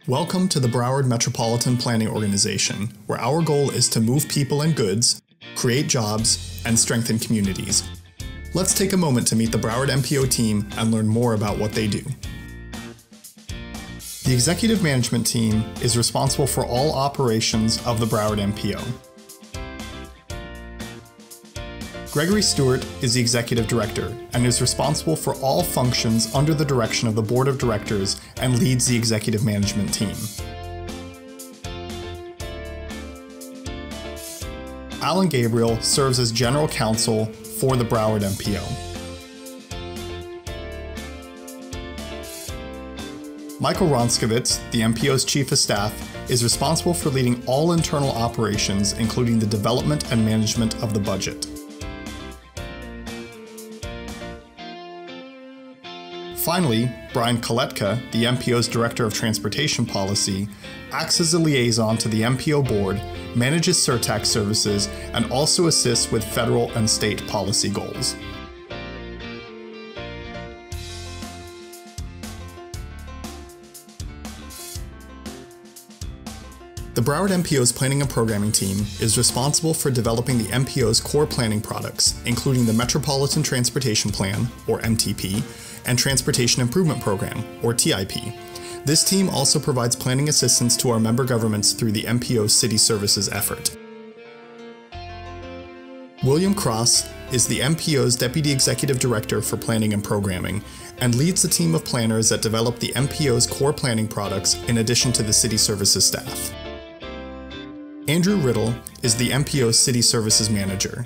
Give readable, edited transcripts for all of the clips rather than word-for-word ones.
Welcome to the Broward Metropolitan Planning Organization, where our goal is to move people and goods, create jobs, and strengthen communities. Let's take a moment to meet the Broward MPO team and learn more about what they do. The Executive Management Team is responsible for all operations of the Broward MPO. Gregory Stewart is the Executive Director and is responsible for all functions under the direction of the Board of Directors and leads the Executive Management Team. Alan Gabriel serves as General Counsel for the Broward MPO. Michael Ronskowitz, the MPO's Chief of Staff, is responsible for leading all internal operations, including the development and management of the budget. Finally, Brian Koletka, the MPO's Director of Transportation Policy, acts as a liaison to the MPO Board, manages surtax services, and also assists with federal and state policy goals. The Broward MPO's Planning and Programming Team is responsible for developing the MPO's core planning products, including the Metropolitan Transportation Plan, or MTP, and Transportation Improvement Program, or TIP. This team also provides planning assistance to our member governments through the MPO City Services effort. William Cross is the MPO's Deputy Executive Director for Planning and Programming and leads the team of planners that develop the MPO's core planning products in addition to the City Services staff. Andrew Riddle is the MPO's City Services Manager.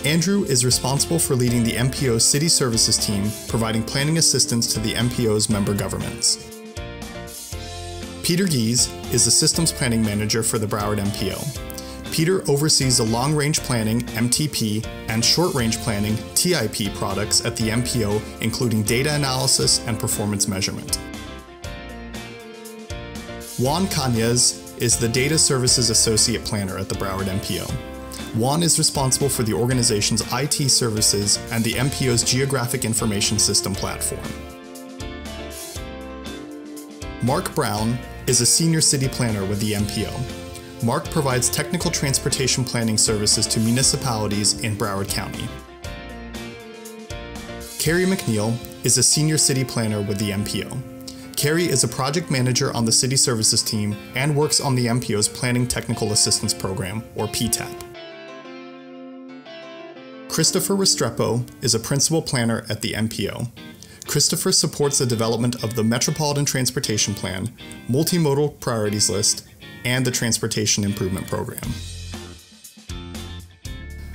Andrew is responsible for leading the MPO's City Services team, providing planning assistance to the MPO's member governments. Peter Gies is the Systems Planning Manager for the Broward MPO. Peter oversees the Long Range Planning, MTP, and Short Range Planning, TIP products at the MPO, including data analysis and performance measurement. Juan Cañas is the Data Services Associate Planner at the Broward MPO. Juan is responsible for the organization's IT services and the MPO's Geographic Information System platform. Mark Brown is a Senior City Planner with the MPO. Mark provides technical transportation planning services to municipalities in Broward County. Cary Mcneil is a Senior City Planner with the MPO. Cary is a project manager on the City Services team and works on the MPO's Planning Technical Assistance Program, or PTAP. Christopher Restrepo is a principal planner at the MPO. Christopher supports the development of the Metropolitan Transportation Plan, Multimodal Priorities List, and the Transportation Improvement Program.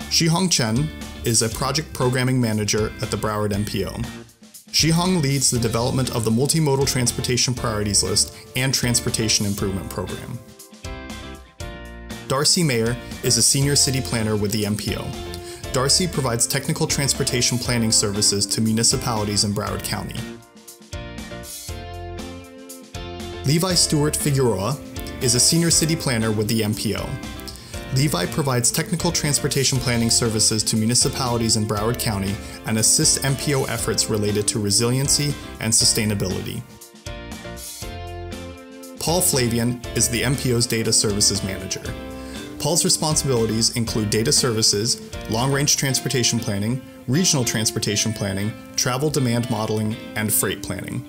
Shihong Chen is a project programming manager at the Broward MPO. Shihong leads the development of the Multimodal Transportation Priorities List and Transportation Improvement Program. Darcy Mayer is a Senior City Planner with the MPO. Darcy provides technical transportation planning services to municipalities in Broward County. Levi Stewart Figueroa is a Senior City Planner with the MPO. Levi provides technical transportation planning services to municipalities in Broward County and assists MPO efforts related to resiliency and sustainability. Paul Flavian is the MPO's Data Services Manager. Paul's responsibilities include data services, long-range transportation planning, regional transportation planning, travel demand modeling, and freight planning.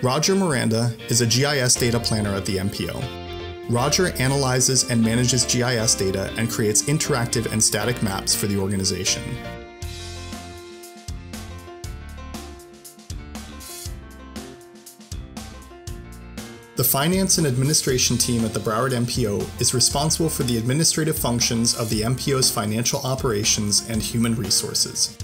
Roger Miranda is a GIS data planner at the MPO. Roger analyzes and manages GIS data and creates interactive and static maps for the organization. The Finance and Administration team at the Broward MPO is responsible for the administrative functions of the MPO's financial operations and human resources.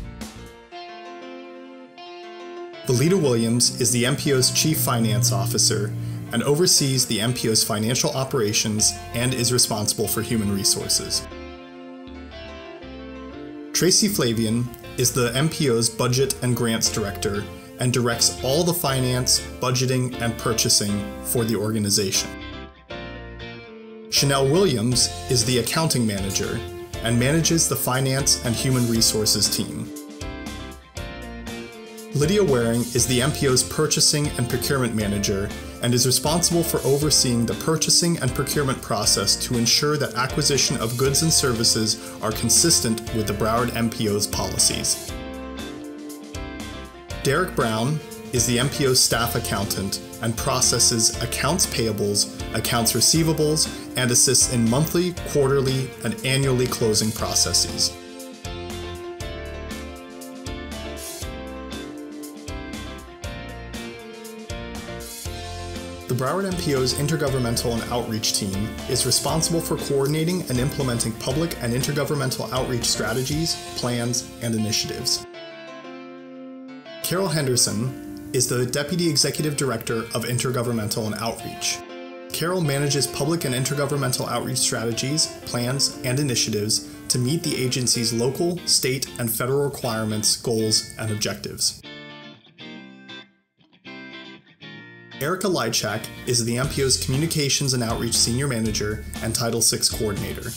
Belita Williams is the MPO's Chief Finance Officer and oversees the MPO's financial operations and is responsible for human resources. Tracy Flavian is the MPO's Budget and Grants Director and directs all the finance, budgeting, and purchasing for the organization. Chanel Williams is the Accounting Manager and manages the Finance and Human Resources team. Lydia Waring is the MPO's Purchasing and Procurement Manager and is responsible for overseeing the purchasing and procurement process to ensure that acquisition of goods and services are consistent with the Broward MPO's policies. Derek Brown is the MPO's staff accountant and processes accounts payables, accounts receivables, and assists in monthly, quarterly, and annually closing processes. The Broward MPO's Intergovernmental and Outreach Team is responsible for coordinating and implementing public and intergovernmental outreach strategies, plans, and initiatives. Carol Henderson is the Deputy Executive Director of Intergovernmental and Outreach. Carol manages public and intergovernmental outreach strategies, plans, and initiatives to meet the agency's local, state, and federal requirements, goals, and objectives. Erica Lychek is the MPO's Communications and Outreach Senior Manager and Title VI Coordinator.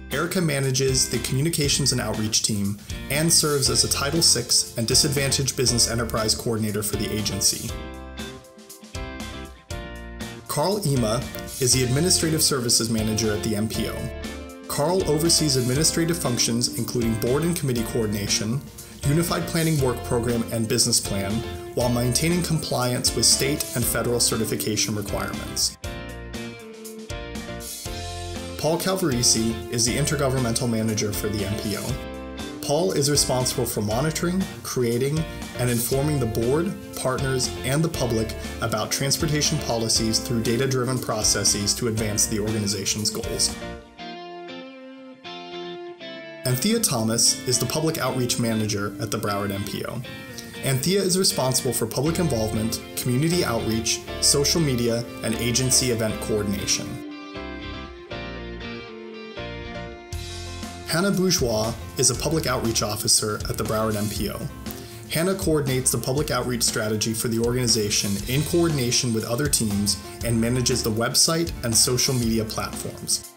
Erica manages the Communications and Outreach team and serves as a Title VI and Disadvantaged Business Enterprise Coordinator for the agency. Carl Ema is the Administrative Services Manager at the MPO. Carl oversees administrative functions including board and committee coordination, Unified Planning Work Program and Business Plan, while maintaining compliance with state and federal certification requirements. Paul Calvarezi is the Intergovernmental Manager for the MPO. Paul is responsible for monitoring, creating, and informing the board, partners, and the public about transportation policies through data-driven processes to advance the organization's goals. Anthea Thomas is the Public Outreach Manager at the Broward MPO. Anthea is responsible for public involvement, community outreach, social media, and agency event coordination. Hannah Bourgeois is a Public Outreach Officer at the Broward MPO. Hannah coordinates the public outreach strategy for the organization in coordination with other teams and manages the website and social media platforms.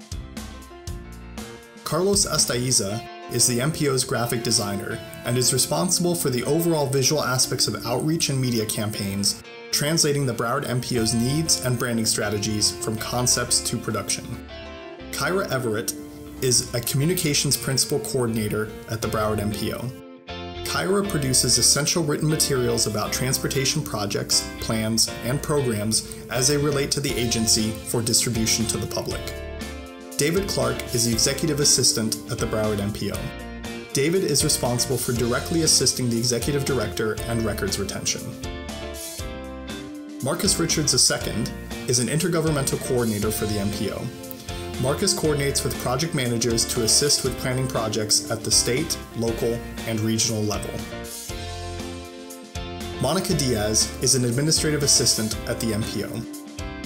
Carlos Astaiza is the MPO's graphic designer and is responsible for the overall visual aspects of outreach and media campaigns, translating the Broward MPO's needs and branding strategies from concepts to production. Kyra Everett is a communications principal coordinator at the Broward MPO. Kyra produces essential written materials about transportation projects, plans, and programs as they relate to the agency for distribution to the public. David Clarke is the Executive Assistant at the Broward MPO. David is responsible for directly assisting the Executive Director and records retention. Marcus Richards II is an Intergovernmental Coordinator for the MPO. Marcus coordinates with project managers to assist with planning projects at the state, local, and regional level. Monica Diaz is an Administrative Assistant at the MPO.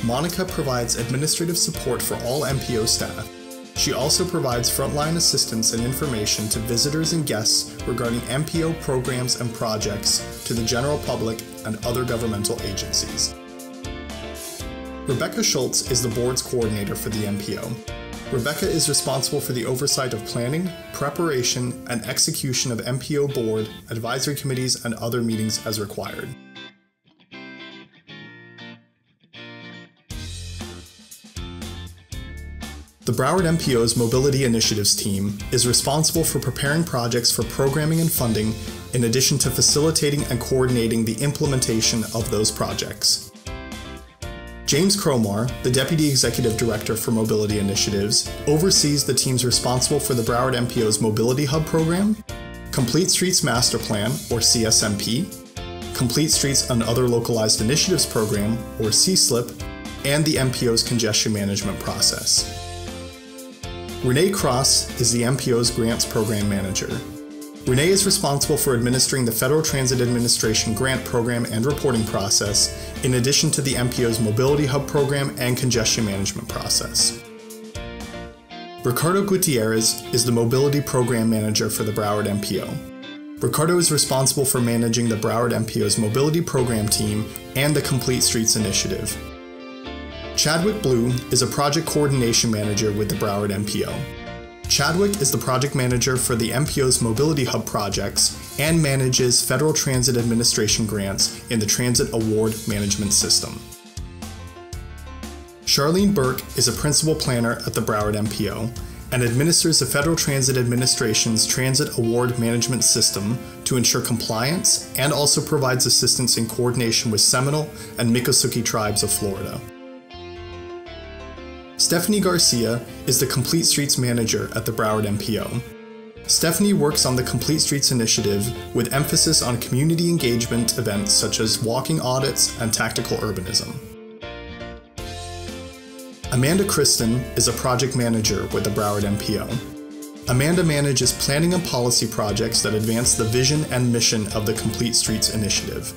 Monica provides administrative support for all MPO staff. She also provides frontline assistance and information to visitors and guests regarding MPO programs and projects to the general public and other governmental agencies. Rebecca Schultz is the board's coordinator for the MPO. Rebecca is responsible for the oversight of planning, preparation, and execution of MPO board, advisory committees, and other meetings as required. The Broward MPO's Mobility Initiatives team is responsible for preparing projects for programming and funding, in addition to facilitating and coordinating the implementation of those projects. James Cromer, the Deputy Executive Director for Mobility Initiatives, oversees the teams responsible for the Broward MPO's Mobility Hub program, Complete Streets Master Plan, or CSMP, Complete Streets and Other Localized Initiatives Program, or CSLIP, and the MPO's congestion management process. Renee Cross is the MPO's Grants Program Manager. Renee is responsible for administering the Federal Transit Administration grant program and reporting process, in addition to the MPO's Mobility Hub program and congestion management process. Ricardo Gutierrez is the Mobility Program Manager for the Broward MPO. Ricardo is responsible for managing the Broward MPO's Mobility Program team and the Complete Streets Initiative. Chadwick Blue is a Project Coordination Manager with the Broward MPO. Chadwick is the project manager for the MPO's Mobility Hub projects and manages Federal Transit Administration grants in the Transit Award Management System. Charlene Burke is a principal planner at the Broward MPO and administers the Federal Transit Administration's Transit Award Management System to ensure compliance and also provides assistance in coordination with Seminole and Miccosukee tribes of Florida. Stephanie Garcia is the Complete Streets manager at the Broward MPO. Stephanie works on the Complete Streets initiative with emphasis on community engagement events such as walking audits and tactical urbanism. Amanda Kristen is a project manager with the Broward MPO. Amanda manages planning and policy projects that advance the vision and mission of the Complete Streets initiative.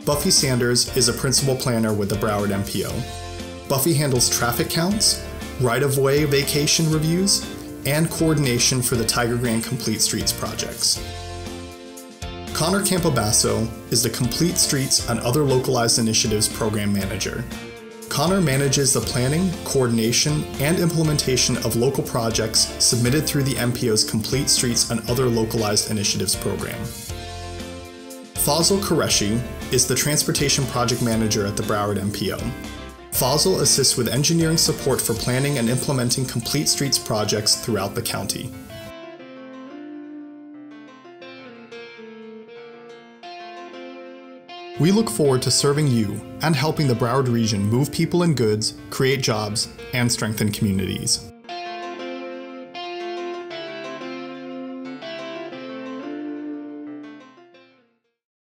Buffy Sanders is a principal planner with the Broward MPO. Buffy handles traffic counts, right-of-way vacation reviews, and coordination for the Tiger Grand Complete Streets projects. Connor Campobasso is the Complete Streets and Other Localized Initiatives Program Manager. Connor manages the planning, coordination, and implementation of local projects submitted through the MPO's Complete Streets and Other Localized Initiatives program. Fazel Qureshi is the Transportation Project Manager at the Broward MPO. Fazel assists with engineering support for planning and implementing Complete Streets projects throughout the county. We look forward to serving you and helping the Broward region move people and goods, create jobs, and strengthen communities.